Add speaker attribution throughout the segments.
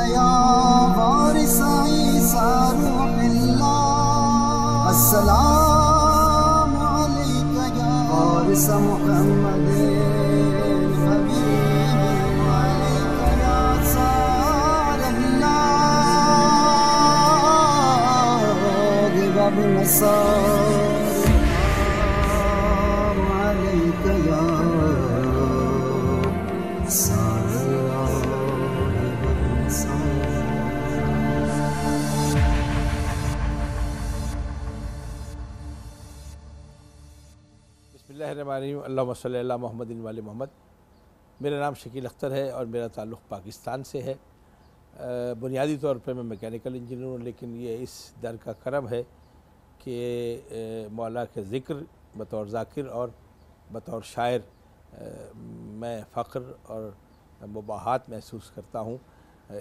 Speaker 1: يا وارث عيسى روح الله السلام عليك يا وارث محمد الحبيب وعليك يا صار الله باب النصارى السلام عليك يا صار الله باب النصارى.
Speaker 2: بسم اللہ الرحمن الرحیم. اللہم صلی اللہ محمد و علی محمد. میرا نام شکیل اختر ہے اور میرا تعلق پاکستان سے ہے. بنیادی طور پر میں میکینیکل انجینئر ہوں، لیکن یہ اس در کا کرم ہے کہ مولا کے ذکر بطور ذاکر اور بطور شاعر میں فخر اور مباحات محسوس کرتا ہوں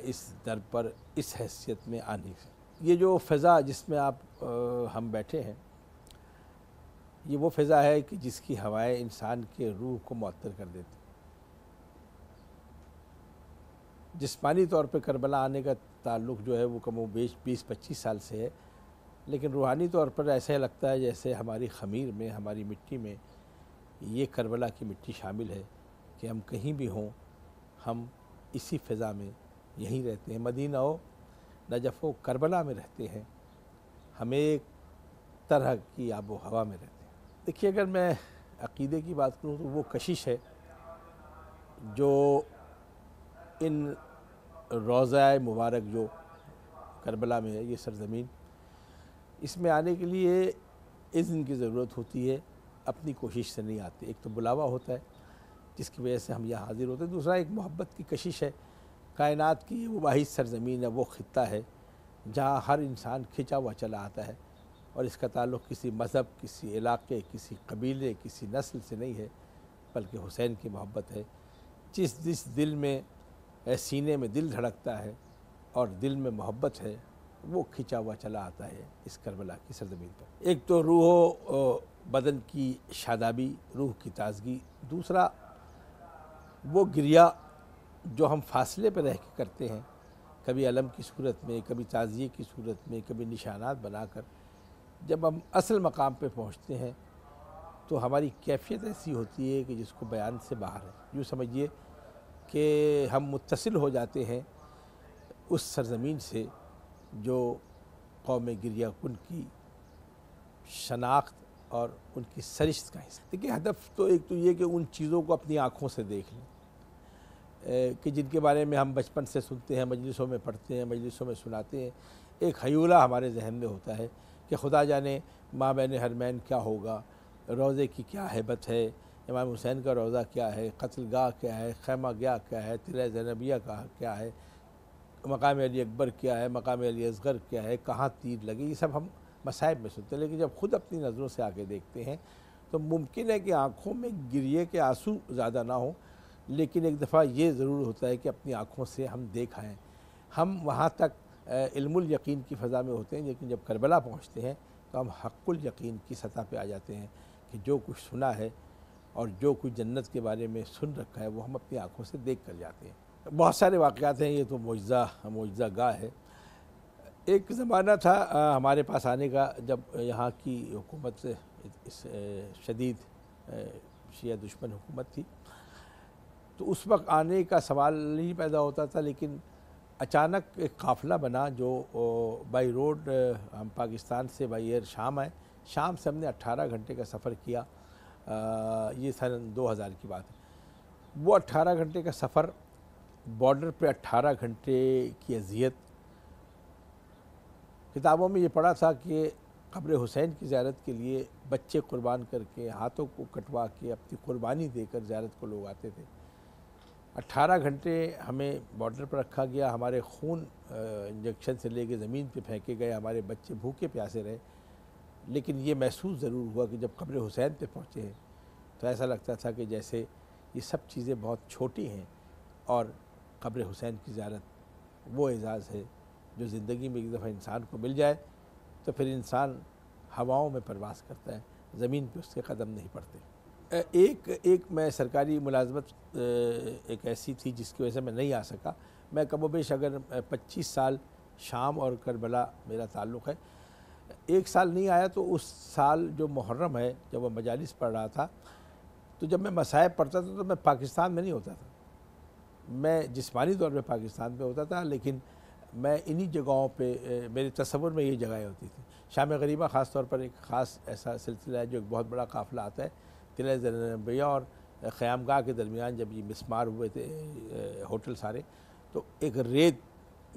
Speaker 2: اس در پر اس حیثیت میں آنے سے. یہ جو فضا جس میں ہم بیٹھے ہیں، یہ وہ فضا ہے کہ جس کی ہوائیں انسان کے روح کو معطر کر دیتی. جسمانی طور پہ کربلا آنے کا تعلق جو ہے وہ کم و بیش 20-25 سال سے ہے، لیکن روحانی طور پر ایسا لگتا ہے جیسے ہماری خمیر میں، ہماری مٹی میں یہ کربلا کی مٹی شامل ہے کہ ہم کہیں بھی ہوں ہم اسی فضا میں یہیں رہتے ہیں. مدینہ و نجف و کربلا میں رہتے ہیں، ہم ایک طرح کی آب و ہوا میں رہتے ہیں. دیکھیے، اگر میں عقیدے کی بات کروں تو وہ کشش ہے جو ان روضہ مبارک جو کربلا میں ہے، یہ سرزمین، اس میں آنے کے لیے اذن کی ضرورت ہوتی ہے. اپنی کوشش سے نہیں آتے. ایک تو بلاوا ہوتا ہے جس کی وجہ سے ہم یہاں حاضر ہوتے ہیں، دوسرا ایک محبت کی کشش ہے. کائنات کی وہ واحد سرزمین ہے، وہ خطہ ہے جہاں ہر انسان کھنچا ہوا چلا آتا ہے، اور اس کا تعلق کسی مذہب، کسی علاقے، کسی قبیلے، کسی نسل سے نہیں ہے، بلکہ حسین کی محبت ہے. جس دل میں سینے میں دل دھڑکتا ہے اور دل میں محبت ہے، وہ کھنچا ہوا چلا آتا ہے اس کربلا کی سرزمین پر. ایک تو روح و بدن کی شادابی، روح کی تازگی. دوسرا وہ گریہ جو ہم فاصلے پہ رہ کے کرتے ہیں، کبھی علم کی صورت میں، کبھی تعزیے کی صورت میں، کبھی نشانات بنا کر. جب ہم اصل مقام پہ پہنچتے ہیں تو ہماری کیفیت ایسی ہوتی ہے کہ جس کو بیان سے باہر ہے. یوں سمجھیے کہ ہم متصل ہو جاتے ہیں اس سرزمین سے جو قوم گریہ کن کی شناخت اور ان کی سرشت کا حصہ. دیکھیے، ہدف تو ایک تو یہ کہ ان چیزوں کو اپنی آنکھوں سے دیکھ لیں کہ جن کے بارے میں ہم بچپن سے سنتے ہیں، مجلسوں میں پڑھتے ہیں، مجلسوں میں سناتے ہیں. ایک خیولہ ہمارے ذہن میں ہوتا ہے کہ خدا جانے مابین حرمین کیا ہوگا، روضے کی کیا ہیبت ہے، امام حسین کا روضہ کیا ہے، قتل گاہ کیا ہے، خیمہ گاہ کیا ہے، تلہ زینبیہ کا کیا ہے، مقام علی اکبر کیا ہے، مقام علی اصغر کیا ہے، کہاں تیر لگے. یہ سب ہم مصائب میں سنتے ہیں، لیکن جب خود اپنی نظروں سے آگے دیکھتے ہیں تو ممکن ہے کہ آنکھوں میں گریے کے آنسو زیادہ نہ ہوں، لیکن ایک دفعہ یہ ضرور ہوتا ہے کہ اپنی آنکھوں سے ہم دیکھ آئیں. ہم وہاں تک علم الیقین کی فضا میں ہوتے ہیں، لیکن جب کربلا پہنچتے ہیں تو ہم حق الیقین کی سطح پہ آ جاتے ہیں کہ جو کچھ سنا ہے اور جو کچھ جنت کے بارے میں سن رکھا ہے وہ ہم اپنی آنکھوں سے دیکھ کر جاتے ہیں. بہت سارے واقعات ہیں. یہ تو معجزہ گاہ ہے. ایک زمانہ تھا ہمارے پاس آنے کا جب یہاں کی حکومت شدید شیعہ دشمن حکومت تھی، تو اس وقت آنے کا سوال نہیں پیدا ہوتا تھا، لیکن اچانک ایک قافلہ بنا جو بائی روڈ ہم پاکستان سے بائی ایئر شام آئے. شام سے ہم نے 18 گھنٹے کا سفر کیا. یہ سن 2000 کی بات ہے. وہ 18 گھنٹے کا سفر، بارڈر پہ 18 گھنٹے کی اذیت. کتابوں میں یہ پڑھا تھا کہ قبر حسین کی زیارت کے لیے بچے قربان کر کے، ہاتھوں کو کٹوا کے، اپنی قربانی دے کر زیارت کو لوگ آتے تھے. 18 گھنٹے ہمیں بارڈر پر رکھا گیا. ہمارے خون انجیکشن سے لے کے زمین پہ پھینکے گئے. ہمارے بچے بھوکے پیاسے رہے. لیکن یہ محسوس ضرور ہوا کہ جب قبر حسین پہ پہنچے ہیں تو ایسا لگتا تھا کہ جیسے یہ سب چیزیں بہت چھوٹی ہیں، اور قبر حسین کی زیارت وہ اعزاز ہے جو زندگی میں ایک دفعہ انسان کو مل جائے تو پھر انسان ہواؤں میں پرواز کرتا ہے، زمین پہ اس کے قدم نہیں پڑتے. ایک میں سرکاری ملازمت ایک ایسی تھی جس کی وجہ سے میں نہیں آ سکا. میں کم و بیش اگر 25 سال شام اور کربلا میرا تعلق ہے. ایک سال نہیں آیا تو اس سال جو محرم ہے جب وہ مجالس پڑھ رہا تھا تو جب میں مصائب پڑھتا تھا تو میں پاکستان میں نہیں ہوتا تھا. میں جسمانی طور پہ پاکستان پہ ہوتا تھا لیکن میں انہی جگہوں پہ میرے تصور میں یہ جگہیں ہوتی تھیں. شام غریبہ خاص طور پر ایک خاص ایسا سلسلہ ہے جو ایک بہت بڑا قافلہ آتا ہے. طلعہ زین الانبیاء اور خیام گاہ کے درمیان جب یہ مسمار ہوئے تھے ہوٹل سارے تو ایک ریت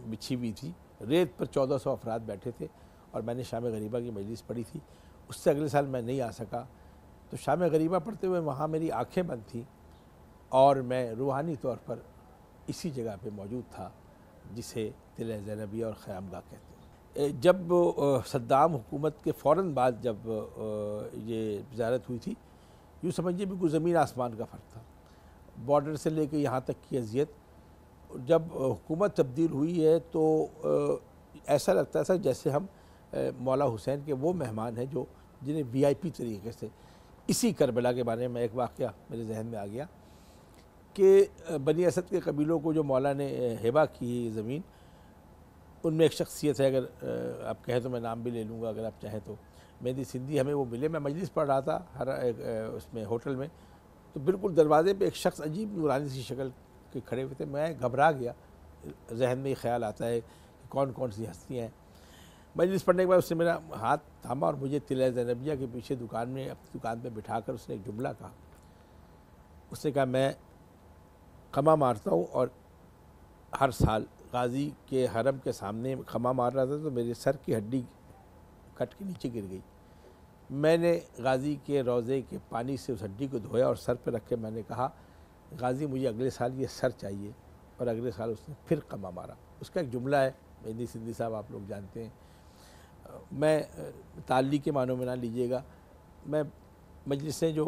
Speaker 2: بچھی ہوئی تھی. ریت پر 1400 افراد بیٹھے تھے اور میں نے شام غریبہ کی مجلس پڑھی تھی. اس سے اگلے سال میں نہیں آ سکا تو شام غریبہ پڑھتے ہوئے وہاں میری آنکھیں بند تھیں اور میں روحانی طور پر اسی جگہ پہ موجود تھا جسے طلعہ زینبیہ اور خیام گاہ کہتے ہیں. جب صدام حکومت کے فوراً بعد جب یہ وزارت ہوئی تھی یوں سمجھیے بالکل زمین آسمان کا فرق تھا. بارڈر سے لے کے یہاں تک کی اذیت. جب حکومت تبدیل ہوئی ہے تو ایسا لگتا تھا جیسے ہم مولا حسین کے وہ مہمان ہیں جو جنہیں وی آئی پی طریقے سے. اسی کربلا کے بارے میں ایک واقعہ میرے ذہن میں آ گیا کہ بنی اسد کے قبیلوں کو جو مولا نے ہبہ کی زمین ان میں ایک شخصیت ہے, اگر آپ کہیں تو میں نام بھی لے لوں گا اگر آپ چاہیں تو, مہدی سندھی. ہمیں وہ ملے, میں مجلس پڑھ رہا تھا ہر ایک اس میں ہوٹل میں, تو بالکل دروازے پہ ایک شخص عجیب نورانی سی شکل کے کھڑے ہوئے تھے. میں گھبرا گیا, ذہن میں یہ خیال آتا ہے کہ کون کون سی ہستیاں ہیں. مجلس پڑھنے کے بعد اس نے میرا ہاتھ تھاما اور مجھے طلعہ زینبیہ کے پیچھے دکان میں اپنی دکان پہ بٹھا کر اس نے ایک جملہ کہا. اس نے کہا میں خمہ مارتا ہوں اور ہر سال غازی کے حرم کے سامنے خمہ مار رہا تھا تو میرے سر کی ہڈی کٹ کے نیچے گر گئی. میں نے غازی کے روضے کے پانی سے اس ہڈی کو دھویا اور سر پہ رکھ کے میں نے کہا غازی مجھے اگلے سال یہ سر چاہیے, اور اگلے سال اس نے پھر خمہ مارا. اس کا ایک جملہ ہے, مہدی سندھی صاحب آپ لوگ جانتے ہیں. میں تعلی کے معنوں میں نہ لیجیے گا, میں مجلسیں جو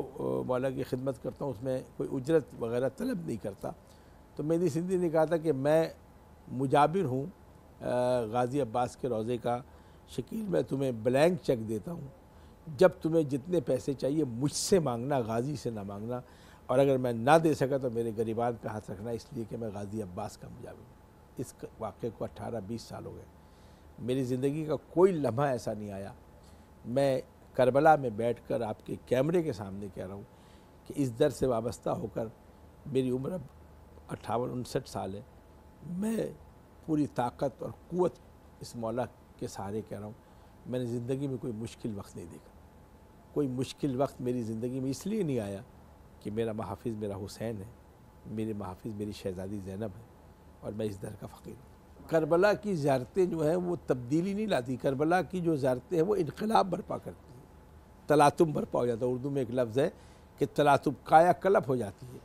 Speaker 2: مولا کی خدمت کرتا ہوں اس میں کوئی اجرت وغیرہ طلب نہیں کرتا. تو مہدی سندھی نے کہا تھا کہ میں مجابر ہوں غازی عباس کے روضے کا, شکیل میں تمہیں بلینک چیک دیتا ہوں, جب تمہیں جتنے پیسے چاہیے مجھ سے مانگنا, غازی سے نہ مانگنا, اور اگر میں نہ دے سکا تو میرے گریبان پہ ہاتھ رکھنا, اس لیے کہ میں غازی عباس کا مجابر ہوں. اس واقعے کو 18-20 سال ہو گئے. میری زندگی کا کوئی لمحہ ایسا نہیں آیا میں کربلا میں بیٹھ کر آپ کے کیمرے کے سامنے کہہ رہا ہوں کہ اس در سے وابستہ ہو کر, میری عمر اب 58-59 سال ہے, میں پوری طاقت اور قوت اس مولا کے سہارے کہہ رہا ہوں میں نے زندگی میں کوئی مشکل وقت نہیں دیکھا. کوئی مشکل وقت میری زندگی میں اس لیے نہیں آیا کہ میرا محافظ میرا حسین ہے, میرے محافظ میری شہزادی زینب ہے, اور میں اس در کا فقیر ہوں. کربلا کی زیارتیں جو ہیں وہ تبدیلی نہیں لاتی. کربلا کی جو زیارتیں ہیں وہ انقلاب برپا کرتی ہیں, تلاطم برپا ہو جاتا ہے. اردو میں ایک لفظ ہے کہ تلاطم, کایا کلپ ہو جاتی ہے.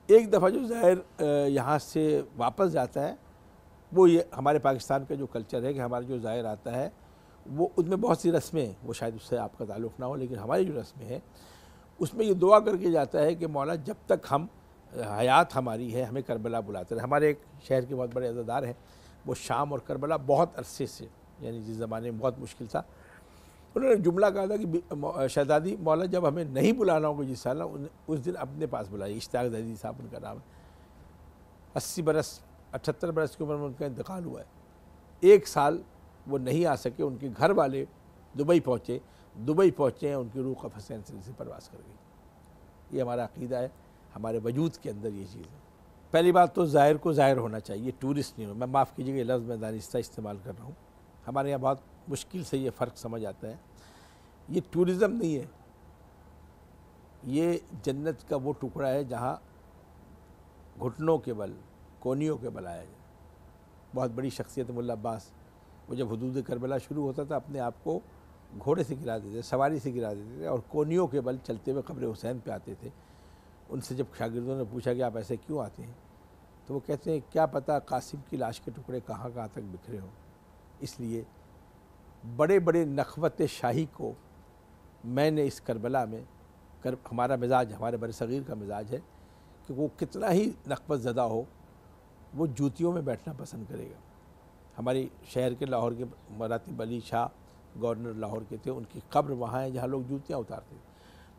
Speaker 2: ایک دفعہ جو زائر یہاں سے واپس جاتا ہے وہ یہ ہمارے پاکستان کا جو کلچر ہے کہ ہمارا جو زائر آتا ہے وہ ان میں بہت سی رسمیں ہیں, وہ شاید اس سے آپ کا تعلق نہ ہو, لیکن ہماری جو رسمیں ہیں اس میں یہ دعا کر کے جاتا ہے کہ مولا جب تک ہم حیات ہماری ہے ہمیں کربلا بلاتے رہے. ہمارے ایک شہر کے بہت بڑے عزادار ہیں, وہ شام اور کربلا بہت عرصے سے, یعنی جس زمانے میں بہت مشکل تھا, انہوں نے جملہ کہا تھا کہ شہزادی مولا جب ہمیں نہیں بلانا ہوگا جس سال اس دن اپنے پاس بلائیے. اشتیاق زیدی صاحب ان کا نام ہے. 80 برس 78 برس کی عمر میں ان کا انتقال ہوا ہے. ایک سال وہ نہیں آ سکے, ان کے گھر والے دبئی پہنچے ہیں, ان کی روح قفس انسانی سے پرواز کر گئی. یہ ہمارا عقیدہ ہے, ہمارے وجود کے اندر یہ چیز ہے. پہلی بات تو زائر کو زائر ہونا چاہیے, ٹورسٹ نہیں ہو. میں معاف کیجیے گا یہ لفظ میں دانستہ استعمال کر رہا ہوں, ہمارے یہاں بہت مشکل سے یہ فرق سمجھ آتا ہے. یہ ٹورزم نہیں ہے, یہ جنت کا وہ ٹکڑا ہے جہاں گھٹنوں کے بل کونیوں کے بل آیا جائے. بہت بڑی شخصیت ملا عباس, وہ جب حدود کربلا شروع ہوتا تھا اپنے آپ کو گھوڑے سے گرا دیتے, سواری سے گرا دیتے تھے, اور کونیوں کے بل چلتے ہوئے قبر حسین پہ آتے تھے. ان سے جب شاگردوں نے پوچھا کہ آپ ایسے کیوں آتے ہیں تو وہ کہتے ہیں کیا پتہ قاسم کی لاش کے ٹکڑے کہاں کہاں تک بکھرے ہوں. اس لیے بڑے بڑے نخوت شاہی کو میں نے اس کربلا میں ہمارا مزاج, ہمارے بر صغیر کا مزاج ہے کہ وہ کتنا ہی نخوت زدہ ہو وہ جوتیوں میں بیٹھنا پسند کرے گا. ہماری شہر کے لاہور کے مراتب علی شاہ گورنر لاہور کے تھے, ان کی قبر وہاں ہے جہاں لوگ جوتیاں اتارتے تھے.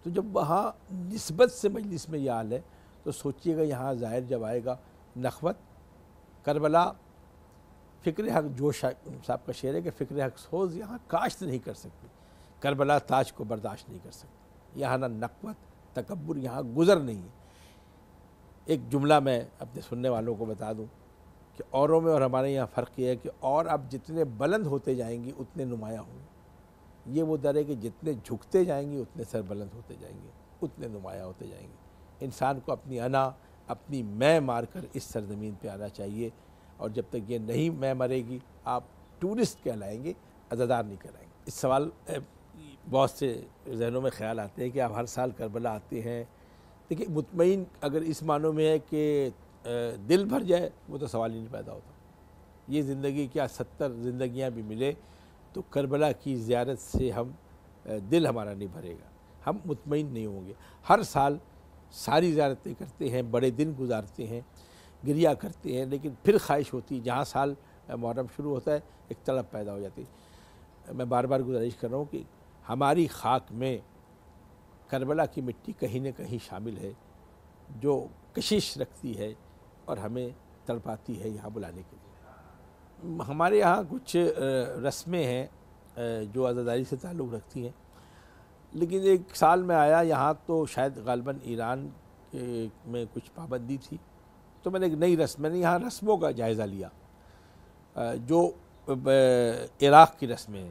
Speaker 2: تو جب وہاں نسبت سے مجلس میں یہ حال ہے تو سوچئے گا یہاں زائر جب آئے گا، نخوت کربلا فکر حق، جو صاحب کا شعر ہے کہ فکر حق سوز یہاں کاشت نہیں کر سکتی، کربلا تاج کو برداشت نہیں کر سکتی، یہاں نہ نخوت تکبر، یہاں گزر نہیں ہے۔ ایک جملہ میں اپنے سننے والوں کو بتا دوں کہ اوروں میں اور ہمارے یہاں فرق یہ ہے کہ اور آپ جتنے بلند ہوتے جائیں گی اتنے نمایاں ہوں گے، یہ وہ در ہے کہ جتنے جھکتے جائیں گے اتنے سر بلند ہوتے جائیں گے، اتنے نمایاں ہوتے جائیں گے۔ انسان کو اپنی انا، اپنی میں مار کر اس سرزمین پہ آنا چاہیے، اور جب تک یہ نہیں میں مرے گی آپ ٹورسٹ کہلائیں گے، عزادار نہیں کہلائیں گے۔ اس سوال بہت سے ذہنوں میں خیال آتے ہیں کہ آپ ہر سال کربلا آتے ہیں، دیکھیں مطمئن اگر اس معنوں میں ہے کہ دل بھر جائے وہ تو سوال ہی نہیں پیدا ہوتا۔ یہ زندگی کیا 70 زندگیاں بھی ملے تو کربلا کی زیارت سے ہم دل ہمارا نہیں بھرے گا، ہم مطمئن نہیں ہوں گے۔ ہر سال ساری زیارتیں کرتے ہیں، بڑے دن گزارتے ہیں، گریا کرتے ہیں، لیکن پھر خواہش ہوتی ہے جہاں سال محرم شروع ہوتا ہے ایک طلب پیدا ہو جاتی ہے۔ میں بار بار گزارش کر رہا ہوں کہ ہماری خاک میں کربلا کی مٹی کہیں نہ کہیں شامل ہے جو کشش رکھتی ہے اور ہمیں تڑپاتی ہے یہاں بلانے کے لیے۔ ہمارے یہاں کچھ رسمیں ہیں جو عزاداری سے تعلق رکھتی ہیں، لیکن ایک سال میں آیا یہاں تو شاید غالباً ایران میں کچھ پابندی تھی، تو میں نے ایک نئی رسم، میں نے یہاں رسموں کا جائزہ لیا جو عراق کی رسمیں ہیں۔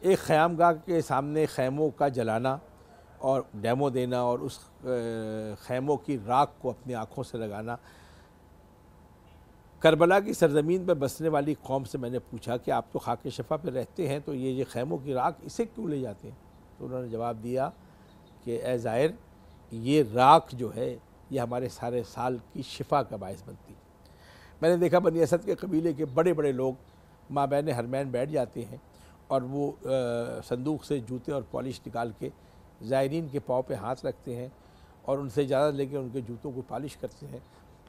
Speaker 2: ایک خیام گاہ کے سامنے خیموں کا جلانا اور ڈیمو دینا اور اس خیموں کی راکھ کو اپنی آنکھوں سے لگانا۔ کربلا کی سرزمین پر بسنے والی قوم سے میں نے پوچھا کہ آپ تو خاک شفا پہ رہتے ہیں تو یہ خیموں کی راکھ اسے کیوں لے جاتے ہیں؟ تو انہوں نے جواب دیا کہ اے زائر، یہ راکھ جو ہے یہ ہمارے سارے سال کی شفا کا باعث بنتی ہے۔ میں نے دیکھا بنی اسد کے قبیلے کے بڑے بڑے لوگ مابین حرمین بیٹھ جاتے ہیں اور وہ صندوق سے جوتے اور پالش نکال کے زائرین کے پاؤں پہ ہاتھ رکھتے ہیں اور ان سے اجازت لے کے ان کے جوتوں کو پالش کرتے ہیں۔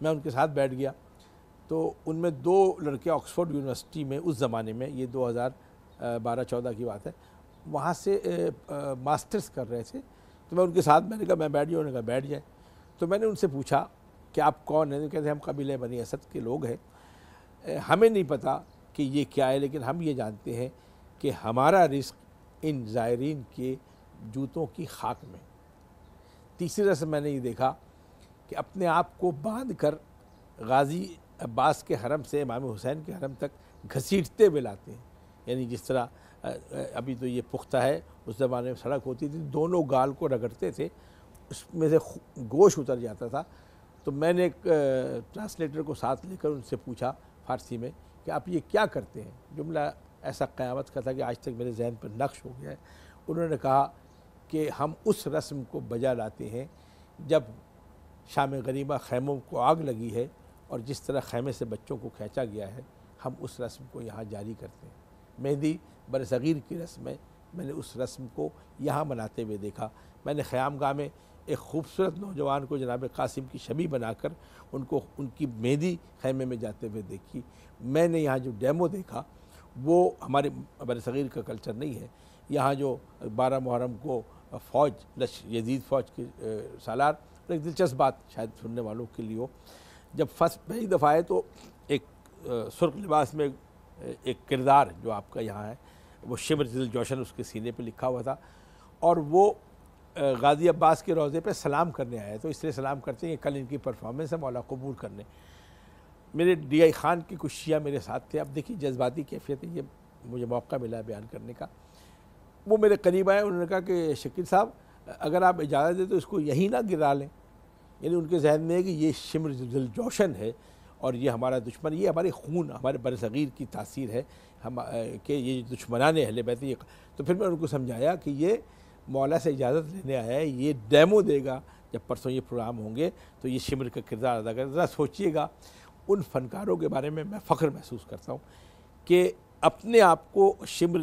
Speaker 2: میں ان کے ساتھ بیٹھ گیا تو ان میں 2 لڑکے آکسفورڈ یونیورسٹی میں اس زمانے میں، یہ 2012-14 کی بات ہے، وہاں سے ماسٹرز کر رہے تھے، تو میں ان کے ساتھ، میں نے کہا میں بیٹھ جاؤں، انہوں نے کہا بیٹھ جائیں۔ تو میں نے ان سے پوچھا کہ آپ کون ہیں؟ تو کہتے ہیں ہم قبیلہ بنی اسد کے لوگ ہیں، ہمیں نہیں پتہ کہ یہ کیا ہے، لیکن ہم یہ جانتے ہیں کہ ہمارا رزق ان زائرین کے جوتوں کی خاک میں۔ تیسری رسم میں نے یہ دیکھا کہ اپنے آپ کو باندھ کر غازی عباس کے حرم سے امام حسین کے حرم تک گھسیٹتے ہوئے لاتے ہیں، یعنی جس طرح ابھی تو یہ پختہ ہے، اس زمانے میں سڑک ہوتی تھی، دونوں گال کو رگڑتے تھے، اس میں سے گوشت اتر جاتا تھا۔ تو میں نے ایک ٹرانسلیٹر کو ساتھ لے کر ان سے پوچھا فارسی میں کہ آپ یہ کیا کرتے ہیں؟ جملہ ایسا قیامت کا تھا کہ آج تک میرے ذہن پر نقش ہو گیا ہے۔ انہوں نے کہا کہ ہم اس رسم کو بجا لاتے ہیں جب شام غریبہ خیموں کو آگ لگی ہے اور جس طرح خیمے سے بچوں کو کھینچا گیا ہے، ہم اس رسم کو یہاں جاری کرتے ہیں۔ مہندی برصغیر کی رسم ہے، میں نے اس رسم کو یہاں مناتے ہوئے دیکھا۔ میں نے خیام گاہ میں ایک خوبصورت نوجوان کو جناب قاسم کی شبیہ بنا کر ان کی مہندی خیمے میں جاتے ہوئے دیکھی۔ میں نے یہاں جو ڈیمو دیکھا وہ ہمارے برصغیر کا کلچر نہیں ہے۔ یہاں جو 12 محرم کو فوج یزید فوج کی سالار، ایک دلچسپ بات شاید سننے والوں کے لیے ہو، جب پہلی دفعہ آئے تو ایک سرخ لباس میں ایک کردار جو آپ کا یہاں ہے، وہ شمر ذل جوشن اس کے سینے پہ لکھا ہوا تھا، اور وہ غازی عباس کے روضے پہ سلام کرنے آیا، تو اس لیے سلام کرتے ہیں کہ کل ان کی پرفارمنس ہے، مولا قبول کرنے۔ میرے ڈی آئی خان کی کچھ شیعہ میرے ساتھ تھے۔ اب دیکھیے جذباتی کیفیت ہے، یہ مجھے موقع ملا بیان کرنے کا۔ وہ میرے قریب آئے، انہوں نے کہا کہ شکیل صاحب اگر آپ اجازت دیں تو اس کو یہیں نہ گرا لیں، یعنی ان کے ذہن میں ہے کہ یہ شمر ذل جوشن ہے اور یہ ہمارا دشمن، یہ ہمارے خون، ہمارے برصغیر کی تاثیر ہے کہ یہ دشمنان اہل بیت۔ تو پھر میں ان کو سمجھایا کہ یہ مولا سے اجازت لینے آیا ہے، یہ ڈیمو دے گا، جب پرسوں یہ پروگرام ہوں گے تو یہ شمر کا کردار ادا کرے۔ ذرا سوچئے گا، ان فنکاروں کے بارے میں فخر محسوس کرتا ہوں کہ اپنے آپ کو شمر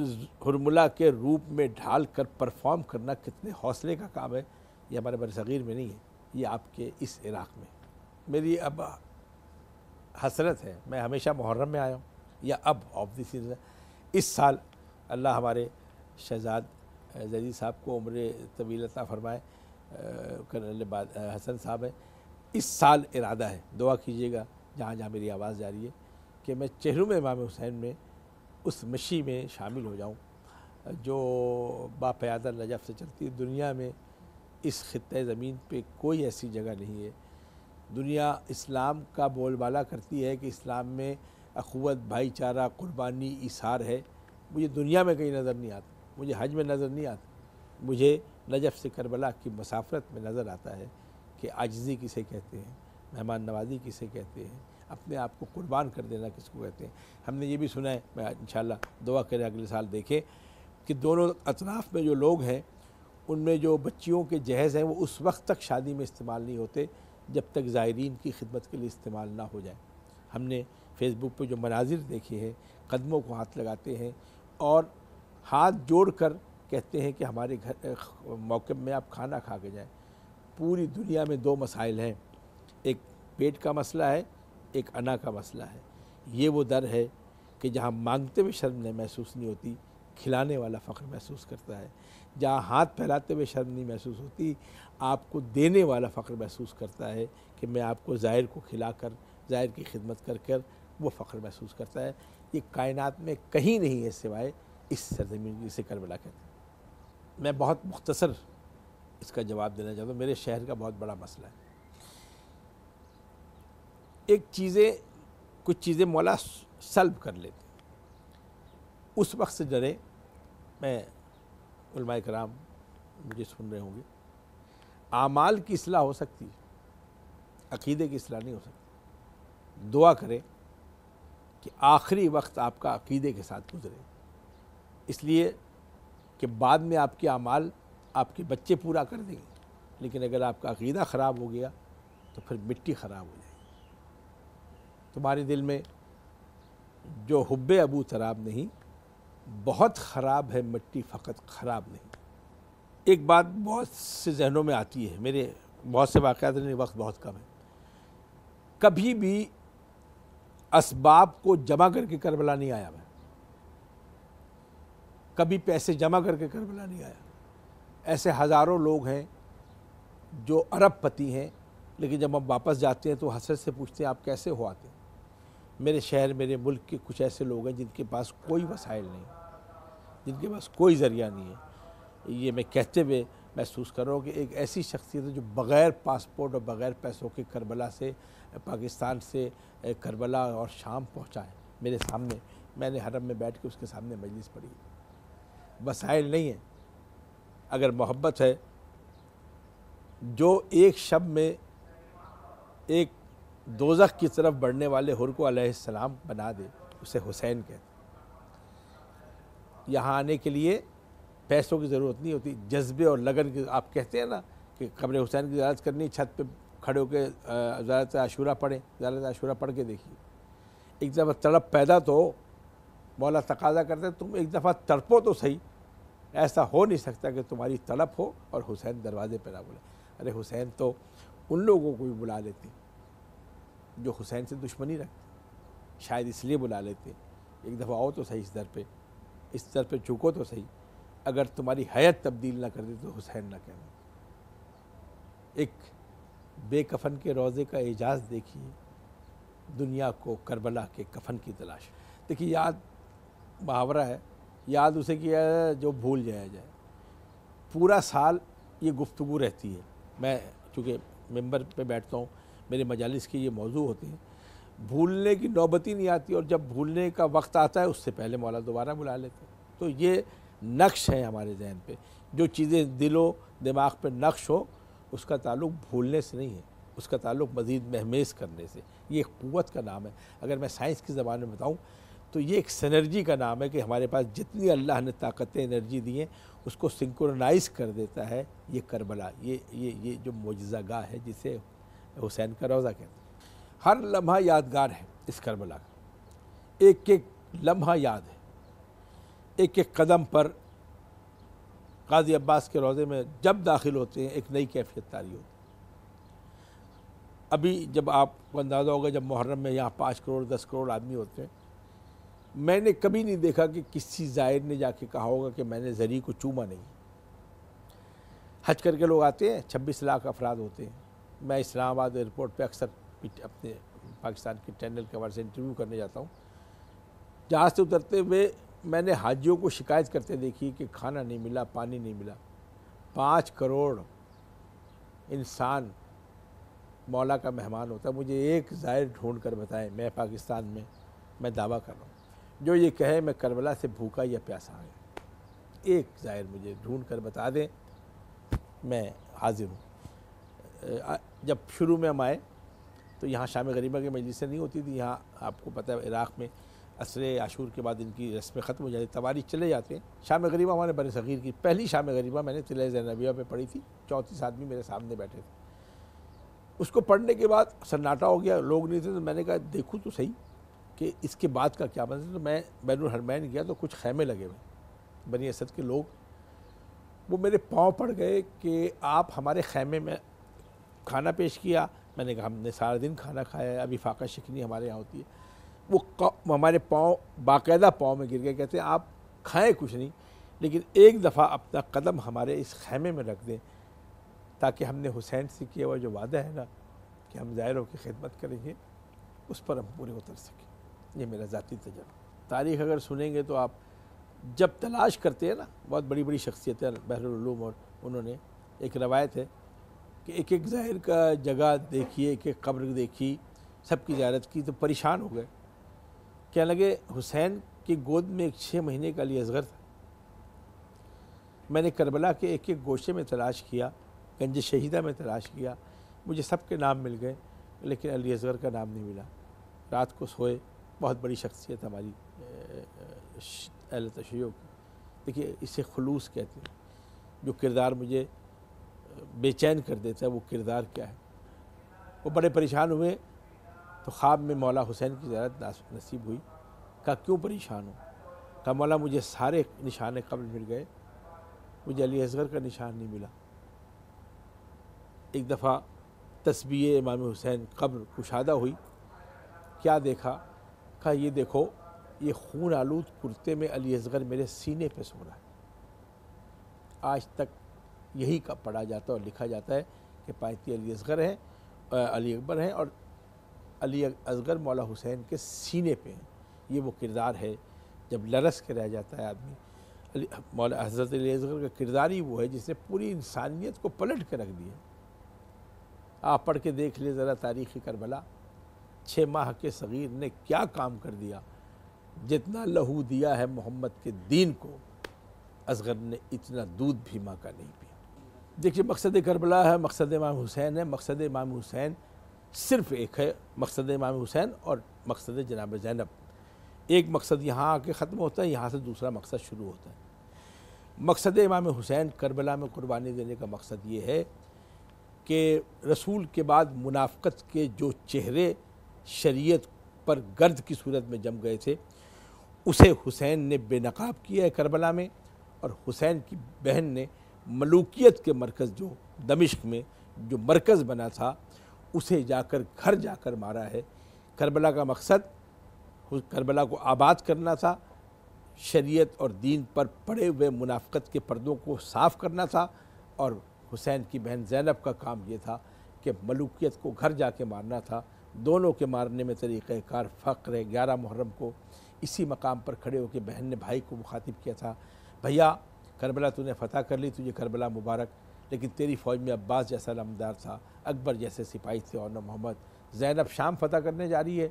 Speaker 2: ہرملہ کے روپ میں ڈھال کر پرفارم کرنا کتنے حوصلے کا کام ہے۔ یہ ہمارے برصغیر میں نہیں ہے، یہ آپ کے اس عراق میں۔ میری اب حسرت ہے، میں ہمیشہ محرم میں آیا ہوں یا اب آف دی سیزن۔ اس سال اللہ ہمارے شہزاد زیدی صاحب کو عمر طویل عطا فرمائے، کرنل حسن صاحب ہیں، اس سال ارادہ ہے، دعا کیجیے گا جہاں جہاں میری آواز جا رہی ہے، کہ میں چہرم امام حسین میں اس مشی میں شامل ہو جاؤں جو باپیادہ نجف سے چلتی ہے۔ دنیا میں اس خطۂ زمین پہ کوئی ایسی جگہ نہیں ہے، دنیا اسلام کا بول بالا کرتی ہے کہ اسلام میں اخوت، بھائی چارہ، قربانی، ایثار ہے، مجھے دنیا میں کہیں نظر نہیں آتا، مجھے حج میں نظر نہیں آتا، مجھے نجف سے کربلا کی مسافرت میں نظر آتا ہے کہ عاجزی کسے کہتے ہیں، مہمان نوازی کسے کہتے ہیں، اپنے آپ کو قربان کر دینا کس کو کہتے ہیں۔ ہم نے یہ بھی سنا ہے، میں انشاءاللہ دعا کریں اگلے سال دیکھیں کہ دونوں اطراف میں جو لوگ ہیں ان میں جو بچیوں کے جہیز ہیں وہ اس وقت تک شادی میں استعمال نہیں ہوتے جب تک زائرین کی خدمت کے لیے استعمال نہ ہو جائے۔ ہم نے فیس بک پہ جو مناظر دیکھے ہیں، قدموں کو ہاتھ لگاتے ہیں اور ہاتھ جوڑ کر کہتے ہیں کہ ہمارے گھر موقع میں آپ کھانا کھا کے جائیں۔ پوری دنیا میں دو مسائل ہیں، ایک پیٹ کا مسئلہ ہے، ایک انا کا مسئلہ ہے۔ یہ وہ در ہے کہ جہاں مانگتے ہوئے شرم نہیں محسوس نہیں ہوتی، کھلانے والا فخر محسوس کرتا ہے۔ جہاں ہاتھ پھیلاتے ہوئے شرم نہیں محسوس ہوتی، آپ کو دینے والا فخر محسوس کرتا ہے کہ میں آپ کو زائر کو کھلا کر، زائر کی خدمت کر کر وہ فخر محسوس کرتا ہے۔ یہ کائنات میں کہیں نہیں ہے سوائے اس سرزمین جسے کربلا کہتے ہیں۔ میں بہت مختصر اس کا جواب دینا چاہتا ہوں، میرے شہر کا بہت بڑا مسئلہ ہے۔ کچھ چیزیں مولا سلب کر لیتے ہیں، اس وقت سے ڈرے۔ میں علماء کرام مجھے سن رہے ہوں گے، اعمال کی اصلاح ہو سکتی ہے، عقیدے کی اصلاح نہیں ہو سکتی۔ دعا کریں کہ آخری وقت آپ کا عقیدے کے ساتھ گزرے، اس لیے کہ بعد میں آپ کے اعمال آپ کے بچے پورا کر دیں گے، لیکن اگر آپ کا عقیدہ خراب ہو گیا تو پھر مٹی خراب ہو جائے گی۔ تمہارے دل میں جو حب ابو تراب نہیں، بہت خراب ہے مٹی فقط خراب نہیں۔ ایک بات بہت سے ذہنوں میں آتی ہے، میرے بہت سے واقعات ہیں، وقت بہت کم ہے۔ کبھی بھی اسباب کو جمع کر کے کربلا نہیں آیا میں، کبھی پیسے جمع کر کے کربلا نہیں آیا۔ ایسے ہزاروں لوگ ہیں جو ارب پتی ہیں، لیکن جب ہم واپس جاتے ہیں تو حسرت سے پوچھتے ہیں آپ کیسے ہو آتے ہیں۔ میرے شہر، میرے ملک کے کچھ ایسے لوگ ہیں جن کے پاس کوئی وسائل نہیں، جن کے پاس کوئی ذریعہ نہیں ہے۔ یہ میں کہتے ہوئے محسوس کر رہا ہوں کہ ایک ایسی شخصیت ہے جو بغیر پاسپورٹ اور بغیر پیسوں کے کربلا سے، پاکستان سے کربلا اور شام پہنچا ہے میرے سامنے۔ میں نے حرم میں بیٹھ کے اس کے سامنے مجلس پڑھی۔ وسائل نہیں ہے، اگر محبت ہے، جو ایک شب میں ایک دوزخ کی طرف بڑھنے والے حر کو علیہ السلام بنا دے، اسے حسین کہتے ہیں۔ یہاں آنے کے لیے پیسوں کی ضرورت نہیں ہوتی، جذبے اور لگن کی۔ آپ کہتے ہیں نا کہ قبر حسین کی زیارت کرنی، چھت پہ کھڑے ہو کے زیارت عاشورہ پڑھیں، زیارت عاشورہ پڑھ کے دیکھیے۔ ایک دفعہ تڑپ پیدا تو ہو، مولا تقاضا کرتے ہیں تم ایک دفعہ تڑپو تو صحیح۔ ایسا ہو نہیں سکتا کہ تمہاری تڑپ ہو اور حسین دروازے پہ نہ بلے۔ ارے حسین تو ان لوگوں کو بھی بلا لیتے جو حسین سے دشمنی رکھتے، شاید اس لیے بلا لیتے ایک دفعہ آؤ تو صحیح، اس در پہ جھکو تو صحیح، اگر تمہاری حیت تبدیل نہ کر دی تو حسین نہ کہنا۔ ایک بے کفن کے روضے کا اعجاز دیکھیے، دنیا کو کربلا کے کفن کی تلاش۔ دیکھیے، یاد محاورہ ہے، یاد اسے کیا ہے جو بھول جایا جائے۔ پورا سال یہ گفتگو رہتی ہے، میں چونکہ ممبر پہ بیٹھتا ہوں، میرے مجالس کے یہ موضوع ہوتے ہیں، بھولنے کی نوبت ہی نہیں آتی، اور جب بھولنے کا وقت آتا ہے اس سے پہلے مولا دوبارہ بلا لیتے ہیں۔ تو یہ نقش ہے ہمارے ذہن پہ، جو چیزیں دل و دماغ پہ نقش ہو اس کا تعلق بھولنے سے نہیں ہے، اس کا تعلق مزید مہمیز کرنے سے۔ یہ ایک قوت کا نام ہے۔ اگر میں سائنس کی زبان میں بتاؤں تو یہ ایک سینرجی کا نام ہے کہ ہمارے پاس جتنی اللہ نے طاقتیں انرجی دی ہیں اس کو سنکرونائز کر دیتا ہے یہ کربلا، یہ جو معجزہ گاہ ہے جسے حسین کا روضہ کہتے ہیں۔ ہر لمحہ یادگار ہے اس کربلا کا، ایک ایک لمحہ یاد ہے، ایک ایک قدم پر قاضی عباس کے روضے میں جب داخل ہوتے ہیں ایک نئی کیفیت طاری ہوتی ہے۔ ابھی جب آپ کو اندازہ ہوگا جب محرم میں یہاں 5 کروڑ 10 کروڑ آدمی ہوتے ہیں، میں نے کبھی نہیں دیکھا کہ کسی زائر نے جا کے کہا ہوگا کہ میں نے زری کو چوما نہیں۔ حج کر کے لوگ آتے ہیں، 26 لاکھ افراد ہوتے ہیں۔ میں اسلام آباد ایئرپورٹ پہ اکثر اپنے پاکستان کے چینل کے حوالے سے انٹرویو کرنے جاتا ہوں۔ جہاز سے اترتے ہوئے میں نے حاجیوں کو شکایت کرتے دیکھی کہ کھانا نہیں ملا، پانی نہیں ملا۔ 5 کروڑ انسان مولا کا مہمان ہوتا ہے، مجھے ایک زائر ڈھونڈ کر بتائیں، میں پاکستان میں دعویٰ کر رہا ہوں، جو یہ کہے میں کربلا سے بھوکا یا پیاسا آ گیا، ایک زائر مجھے ڈھونڈ کر بتا دیں، میں حاضر ہوں۔ جب شروع میں ہم آئے تو یہاں شام غریبہ کی مجلسیں نہیں ہوتی تھی، یہاں آپ کو پتہ ہے عراق میں عصر عاشور کے بعد ان کی رسمیں ختم ہو جاتی، تواریخ چلے جاتے ہیں۔ شام غریبہ ہمارے بر صغیر کی پہلی شام غریبہ میں نے طلعہ زینبیہ پہ پڑھی تھی، 34 آدمی میرے سامنے بیٹھے تھے۔ اس کو پڑھنے کے بعد سناٹا ہو گیا، لوگ نہیں تھے، تو میں نے کہا دیکھوں تو صحیح کہ اس کے بعد کا کیا بنتا ہے۔ تو میں بین الحرمین گیا تو کچھ خیمے لگے ہوئے بنی اسد کے لوگ، وہ میرے پاؤں پڑ گئے کہ آپ ہمارے خیمے میں کھانا پیش کیا۔ میں نے کہا ہم نے سارا دن کھانا کھایا ہے، ابھی فاقہ شکنی ہمارے یہاں ہوتی ہے۔ وہ ہمارے پاؤں باقاعدہ پاؤں میں گر گئے، کہتے ہیں آپ کھائیں کچھ نہیں لیکن ایک دفعہ اپنا قدم ہمارے اس خیمے میں رکھ دیں تاکہ ہم نے حسین سے کیا ہوا جو وعدہ ہے نا کہ ہم ظاہروں کی خدمت کریں گے اس پر ہم پورے اتر سکیں۔ یہ میرا ذاتی تجربہ۔ تاریخ اگر سنیں گے تو آپ جب تلاش کرتے ہیں نا، بہت بڑی بڑی شخصیتیں بحر العلوم، اور انہوں نے ایک روایت ہے کہ ایک ایک ظاہر کا جگہ دیکھی، ایک ایک قبر دیکھی، سب کی زیارت کی تو پریشان ہو گئے۔ کہنے لگے حسین کی گود میں ایک 6 مہینے کا علی اصغر تھا۔ میں نے کربلا کے ایک ایک گوشے میں تلاش کیا، گنج شہیدہ میں تلاش کیا، مجھے سب کے نام مل گئے لیکن علی اصغر کا نام نہیں ملا۔ رات کو سوئے، بہت بڑی شخصیت ہماری اہل تشیع کی۔ دیکھیے اسے خلوص کہتے ہیں، جو کردار مجھے بے چین کر دیتا ہے وہ کردار کیا ہے۔ وہ بڑے پریشان ہوئے تو خواب میں مولا حسین کی زیارت نصیب ہوئی۔ کہا کیوں پریشان ہوں؟ کہا مولا مجھے سارے نشان قبر مل گئے، مجھے علی اصغر کا نشان نہیں ملا۔ ایک دفعہ تسبیح امام حسین قبر کشادہ ہوئی، کیا دیکھا؟ کہا یہ دیکھو، یہ خون آلود کرتے میں علی اصغر میرے سینے پہ سو رہا ہے۔ آج تک یہی کا پڑھا جاتا ہے اور لکھا جاتا ہے کہ پایتی علی اصغر ہیں، علی اکبر ہیں، اور علی اصغر مولا حسین کے سینے پہ ہیں۔ یہ وہ کردار ہے جب لرس کے رہ جاتا ہے آدمی۔ مولا حضرت علی اصغر کا کردار ہی وہ ہے جس نے پوری انسانیت کو پلٹ کے رکھ دیا۔ آپ پڑھ کے دیکھ لیں ذرا تاریخ کربلا، 6 ماہ کے صغیر نے کیا کام کر دیا۔ جتنا لہو دیا ہے محمد کے دین کو، اصغر نے اتنا دودھ بھی ماں کا نہیں پیا۔ دیکھیے مقصد کربلا ہے، مقصد امام حسین ہے۔ مقصد امام حسین صرف ایک ہے، مقصد امام حسین اور مقصد جناب زینب۔ ایک مقصد یہاں آ کے ختم ہوتا ہے، یہاں سے دوسرا مقصد شروع ہوتا ہے۔ مقصد امام حسین کربلا میں قربانی دینے کا مقصد یہ ہے کہ رسول کے بعد منافقت کے جو چہرے شریعت پر گرد کی صورت میں جم گئے تھے، اسے حسین نے بے نقاب کیا ہے کربلا میں، اور حسین کی بہن نے ملوکیت کے مرکز جو دمشق میں جو مرکز بنا تھا اسے جا کر گھر جا کر مارا ہے۔ کربلا کا مقصد کربلا کو آباد کرنا تھا، شریعت اور دین پر پڑے ہوئے منافقت کے پردوں کو صاف کرنا تھا، اور حسین کی بہن زینب کا کام یہ تھا کہ ملوکیت کو گھر جا کے مارنا تھا۔ دونوں کے مارنے میں طریقہ کار فقر ہے۔ 11 محرم کو اسی مقام پر کھڑے ہو کے بہن نے بھائی کو مخاطب کیا تھا، بھیا کربلا تو نے فتح کر لی، تجھے کربلا مبارک، لیکن تیری فوج میں عباس جیسا نامدار تھا، اکبر جیسے سپاہی تھے، اور نہ محمد۔ زینب شام فتح کرنے جا رہی ہے،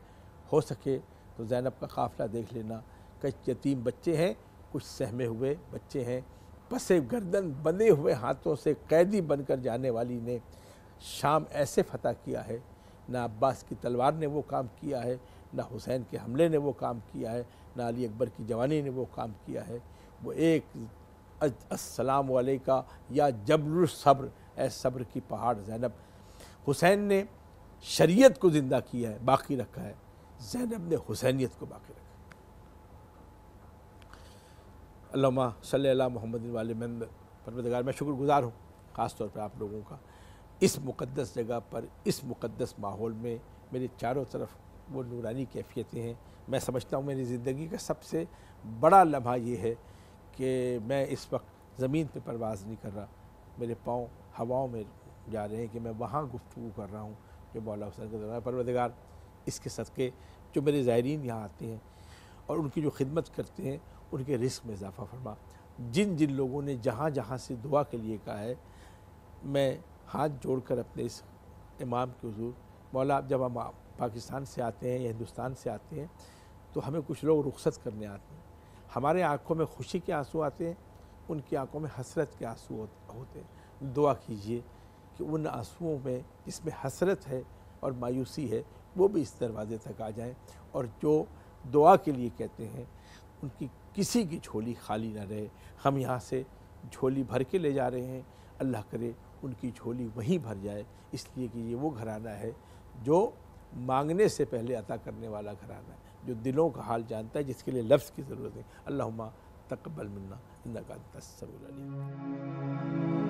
Speaker 2: ہو سکے تو زینب کا قافلہ دیکھ لینا۔ کچھ یتیم بچے ہیں، کچھ سہمے ہوئے بچے ہیں، پس گردن بندھے ہوئے ہاتھوں سے قیدی بن کر جانے والی نے شام ایسے فتح کیا ہے، نہ عباس کی تلوار نے وہ کام کیا ہے، نہ حسین کے حملے نے وہ کام کیا ہے، نہ علی اکبر کی جوانی نے وہ کام کیا ہے۔ وہ ایک السلام علیکہ یا جبل الصبر، اے صبر کی پہاڑ زینب۔ حسین نے شریعت کو زندہ کیا ہے، باقی رکھا ہے، زینب نے حسینیت کو باقی رکھا ہے۔ اللہم صلی اللہ محمد والے محمد۔ پروردگار میں شکر گزار ہوں خاص طور پہ آپ لوگوں کا، اس مقدس جگہ پر، اس مقدس ماحول میں میرے چاروں طرف وہ نورانی کیفیتیں ہیں۔ میں سمجھتا ہوں میری زندگی کا سب سے بڑا لمحہ یہ ہے کہ میں اس وقت زمین پہ پرواز نہیں کر رہا، میرے پاؤں ہواؤں میں جا رہے ہیں کہ میں وہاں گفتگو کر رہا ہوں جو مولا حسین کا دربار. پروردگار اس کے صدقے جو میرے زائرین یہاں آتے ہیں اور ان کی جو خدمت کرتے ہیں ان کے رزق میں اضافہ فرما. جن جن لوگوں نے جہاں جہاں سے دعا کے لیے کہا ہے میں ہاتھ جوڑ کر اپنے اس امام کے حضور مولا جب ہم پاکستان سے آتے ہیں یا ہندوستان سے آتے ہیں تو ہمیں کچھ لوگ رخصت کرنے آتے ہیں. ہمارے آنکھوں میں خوشی کے آنسو آتے ہیں, ان کی آنکھوں میں حسرت کے آنسو ہوتے ہیں. دعا کیجئے کہ ان آنسوؤں میں جس میں حسرت ہے اور مایوسی ہے وہ بھی اس دروازے تک آ جائیں, اور جو دعا کے لیے کہتے ہیں ان کی کسی کی جھولی خالی نہ رہے. ہم یہاں سے جھولی بھر کے لے جا رہے ہیں, اللہ کرے ان کی جھولی وہیں بھر جائے, اس لیے کہ یہ وہ گھرانہ ہے جو مانگنے سے پہلے عطا کرنے والا گھرانہ ہے, جو دلوں کا حال جانتا ہے, جس کے لیے لفظ کی ضرورت ہے. اللہم تقبل منا انک انت السمیع العلیم.